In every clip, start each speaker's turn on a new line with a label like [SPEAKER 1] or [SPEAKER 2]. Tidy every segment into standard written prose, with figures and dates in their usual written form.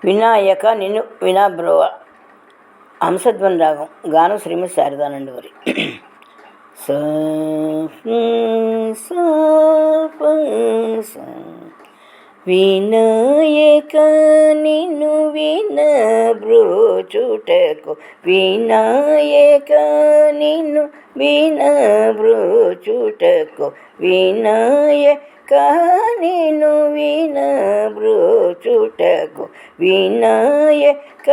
[SPEAKER 1] వినాయక నిన్ను వినాబ్రోవ హంసధ్వని రాగం. గానం శ్రీమతి శారదానందవరి. స స ప స. వినాయక నిన్ను వినబ్రోచుటకు, వినాయక నిన్ను వినబ్రోచుటకు, వినాయక నిన్ను వినబ్రోచుటకు, వినాయక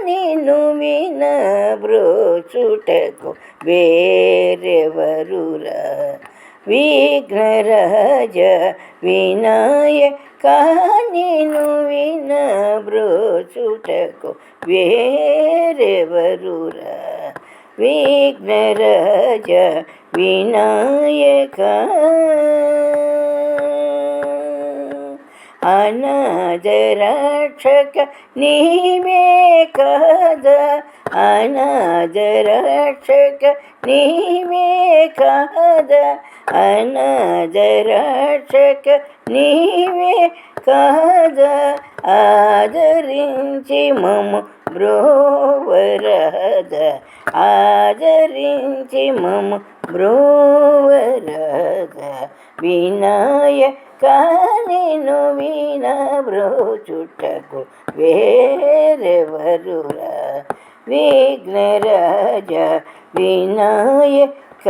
[SPEAKER 1] నిన్ను వినబ్రోచుటకు వేరెవరురా విఘ్నరాజ. వినాయక నిన్ను వినబ్రోచుటకు వేరెవరురా విఘ్నరాజ. వినాయక అనాథరక్షక నీవే కదా, అనాథరక్షక నీవే కదా, అనాథరక్షక నీవే కదా. ఆదరించి మమ్ము బ్రోవరద, ఆదరించి మమ్ము బ్రోవరద. వినాయక నిన్ను వినబ్రోచుటకు వేరెవరురా విఘ్నరాజ. వినాయక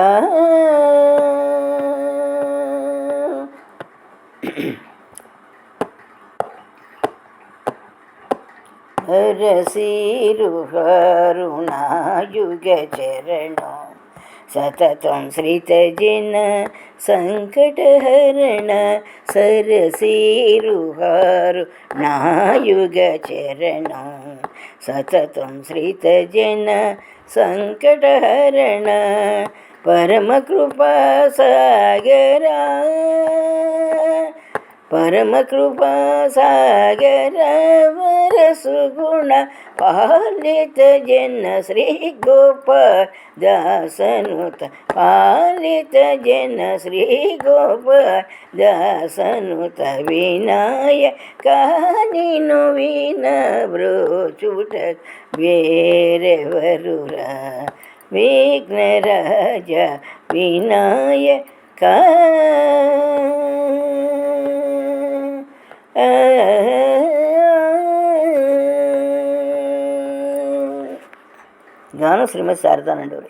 [SPEAKER 1] హరసిరుహరుణాయుగ చరణం సతతం శ్రీతజన సంకటహరణ. సరసిరుహరుణాయుగ చరణం సతతం శ్రీతజన సంకటహరణ. పరమకృపా సాగరా, పరమకృపా సాగర వరసుగుణ పాలిత జన శ్రీ గోపాల దాసనుత, పాలిత జన శ్రీ గోపాల దాసనుత. వినాయక నిన్ను వినబ్రోచుటకు వేరెవరురా విఘ్నరాజ. వినాయక గానం శ్రీమతి శారదానందవరి.